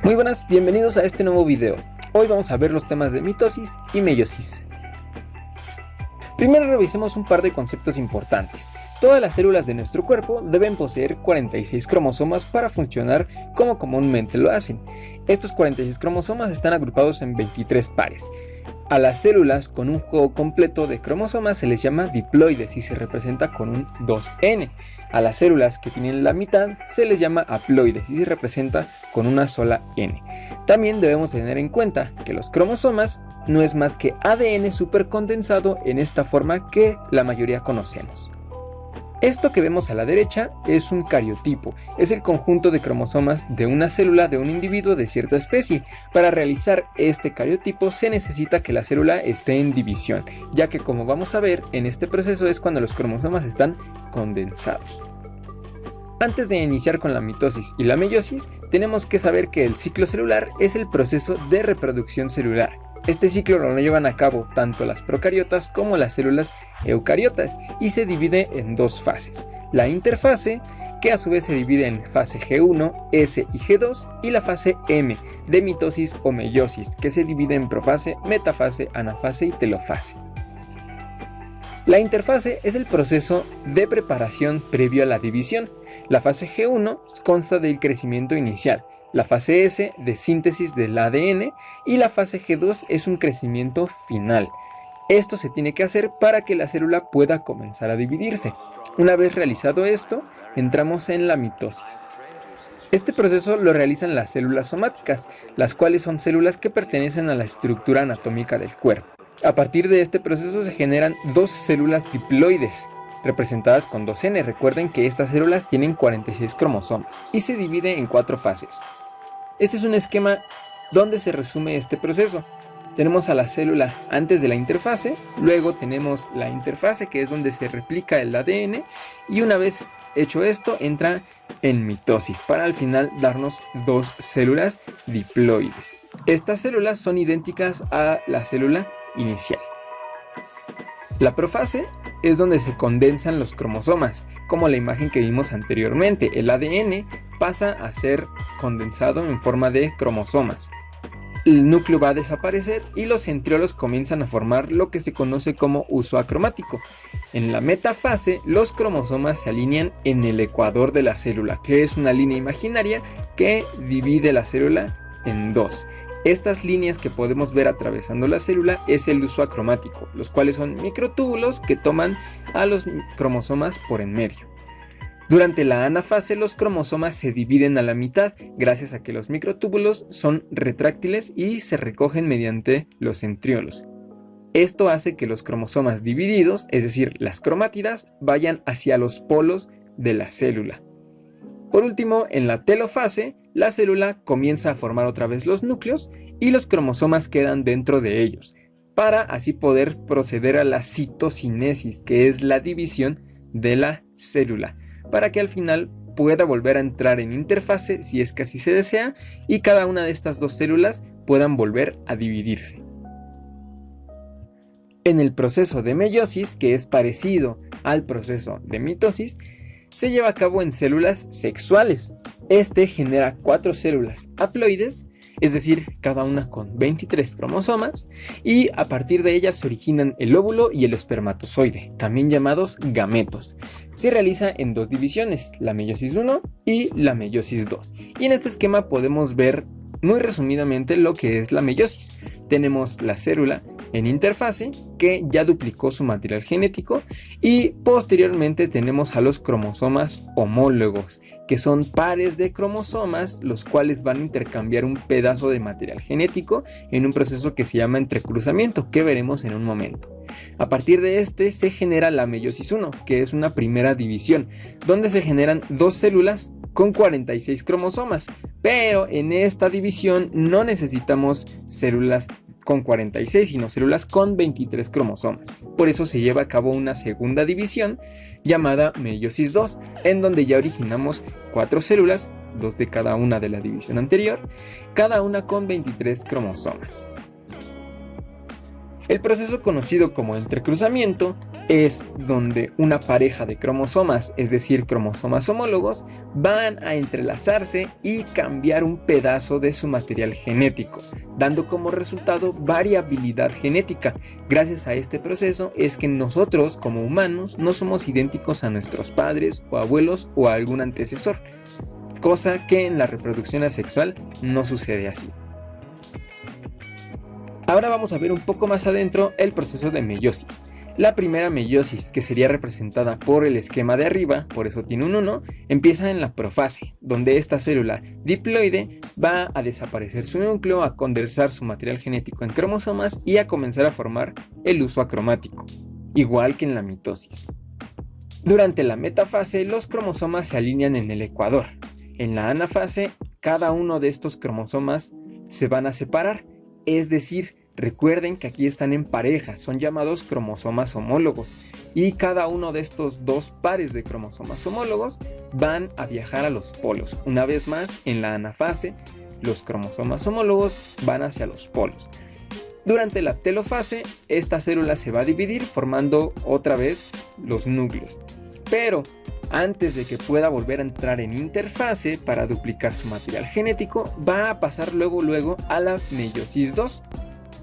Muy buenas, bienvenidos a este nuevo video. Hoy vamos a ver los temas de mitosis y meiosis. Primero revisemos un par de conceptos importantes. Todas las células de nuestro cuerpo deben poseer 46 cromosomas para funcionar como comúnmente lo hacen. Estos 46 cromosomas están agrupados en 23 pares. A las células con un juego completo de cromosomas se les llama diploides y se representa con un 2N. A las células que tienen la mitad se les llama haploides y se representa con una sola N. También debemos tener en cuenta que los cromosomas no es más que ADN supercondensado en esta forma que la mayoría conocemos. Esto que vemos a la derecha es un cariotipo, es el conjunto de cromosomas de una célula de un individuo de cierta especie. Para realizar este cariotipo se necesita que la célula esté en división, ya que como vamos a ver en este proceso es cuando los cromosomas están condensados. Antes de iniciar con la mitosis y la meiosis, tenemos que saber que el ciclo celular es el proceso de reproducción celular. Este ciclo lo llevan a cabo tanto las procariotas como las células eucariotas y se divide en dos fases. La interfase, que a su vez se divide en fase G1, S y G2, y la fase M de mitosis o meiosis, que se divide en profase, metafase, anafase y telofase. La interfase es el proceso de preparación previo a la división. La fase G1 consta del crecimiento inicial. La fase S de síntesis del ADN y la fase G2 es un crecimiento final. Esto se tiene que hacer para que la célula pueda comenzar a dividirse. Una vez realizado esto, entramos en la mitosis. Este proceso lo realizan las células somáticas, las cuales son células que pertenecen a la estructura anatómica del cuerpo. A partir de este proceso se generan dos células diploides, representadas con 2N. Recuerden que estas células tienen 46 cromosomas y se divide en 4 fases. Este es un esquema donde se resume este proceso. Tenemos a la célula antes de la interfase, luego tenemos la interfase, que es donde se replica el ADN, y una vez hecho esto entra en mitosis para al final darnos dos células diploides. Estas células son idénticas a la célula inicial. La profase es donde se condensan los cromosomas, como la imagen que vimos anteriormente. El ADN pasa a ser condensado en forma de cromosomas. El núcleo va a desaparecer y los centriolos comienzan a formar lo que se conoce como uso acromático. En la metafase, los cromosomas se alinean en el ecuador de la célula, que es una línea imaginaria que divide la célula en dos. Estas líneas que podemos ver atravesando la célula es el uso acromático, los cuales son microtúbulos que toman a los cromosomas por en medio. Durante la anafase los cromosomas se dividen a la mitad gracias a que los microtúbulos son retráctiles y se recogen mediante los centriolos. Esto hace que los cromosomas divididos, es decir, las cromátidas, vayan hacia los polos de la célula. Por último, en la telofase, la célula comienza a formar otra vez los núcleos y los cromosomas quedan dentro de ellos, para así poder proceder a la citocinesis, que es la división de la célula, para que al final pueda volver a entrar en interfase si es que así se desea y cada una de estas dos células puedan volver a dividirse. En el proceso de meiosis, que es parecido al proceso de mitosis, se lleva a cabo en células sexuales. Este genera 4 células haploides, es decir, cada una con 23 cromosomas, y a partir de ellas se originan el óvulo y el espermatozoide, también llamados gametos. Se realiza en dos divisiones, la meiosis 1 y la meiosis 2. Y en este esquema podemos ver muy resumidamente lo que es la meiosis. Tenemos la célula en interfase que ya duplicó su material genético y posteriormente tenemos a los cromosomas homólogos, que son pares de cromosomas los cuales van a intercambiar un pedazo de material genético en un proceso que se llama entrecruzamiento, que veremos en un momento. A partir de este se genera la meiosis 1, que es una primera división, donde se generan dos células con 46 cromosomas, pero en esta división no necesitamos células con 46, sino células con 23 cromosomas. Por eso se lleva a cabo una segunda división llamada meiosis 2, en donde ya originamos 4 células, 2 de cada una de la división anterior, cada una con 23 cromosomas. El proceso conocido como entrecruzamiento es donde una pareja de cromosomas, es decir, cromosomas homólogos, van a entrelazarse y cambiar un pedazo de su material genético, dando como resultado variabilidad genética. Gracias a este proceso es que nosotros como humanos no somos idénticos a nuestros padres o abuelos o a algún antecesor, cosa que en la reproducción asexual no sucede así. Ahora vamos a ver un poco más adentro el proceso de meiosis. La primera meiosis, que sería representada por el esquema de arriba, por eso tiene un 1, empieza en la profase, donde esta célula diploide va a desaparecer su núcleo, a condensar su material genético en cromosomas y a comenzar a formar el uso acromático, igual que en la mitosis. Durante la metafase, los cromosomas se alinean en el ecuador. En la anafase, cada uno de estos cromosomas se van a separar, es decir, recuerden que aquí están en pareja, son llamados cromosomas homólogos y cada uno de estos dos pares de cromosomas homólogos van a viajar a los polos. Una vez más, en la anafase, los cromosomas homólogos van hacia los polos. Durante la telofase, esta célula se va a dividir formando otra vez los núcleos. Pero antes de que pueda volver a entrar en interfase para duplicar su material genético, va a pasar luego a la meiosis 2.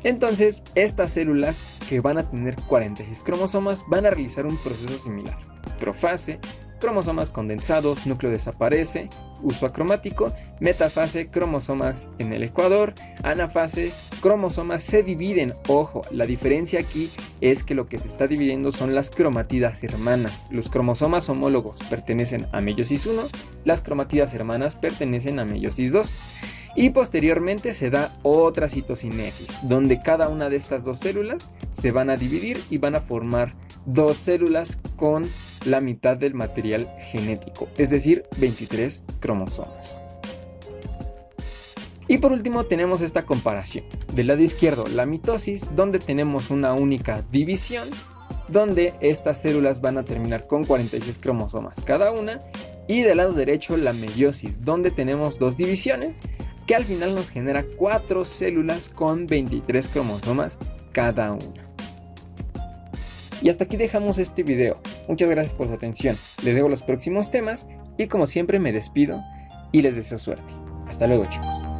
Entonces, estas células que van a tener 46 cromosomas van a realizar un proceso similar. Profase, cromosomas condensados, núcleo desaparece, uso acromático, metafase, cromosomas en el ecuador, anafase, cromosomas se dividen. Ojo, la diferencia aquí es que lo que se está dividiendo son las cromatidas hermanas. Los cromosomas homólogos pertenecen a meiosis 1, las cromatidas hermanas pertenecen a meiosis 2. Y posteriormente se da otra citocinesis, donde cada una de estas dos células se van a dividir y van a formar dos células con la mitad del material genético, es decir, 23 cromosomas. Y por último tenemos esta comparación. Del lado izquierdo la mitosis, donde tenemos una única división, donde estas células van a terminar con 46 cromosomas cada una. Y del lado derecho la meiosis, donde tenemos dos divisiones, que al final nos genera 4 células con 23 cromosomas cada una. Y hasta aquí dejamos este video. Muchas gracias por su atención. Les dejo los próximos temas y como siempre me despido y les deseo suerte. Hasta luego, chicos.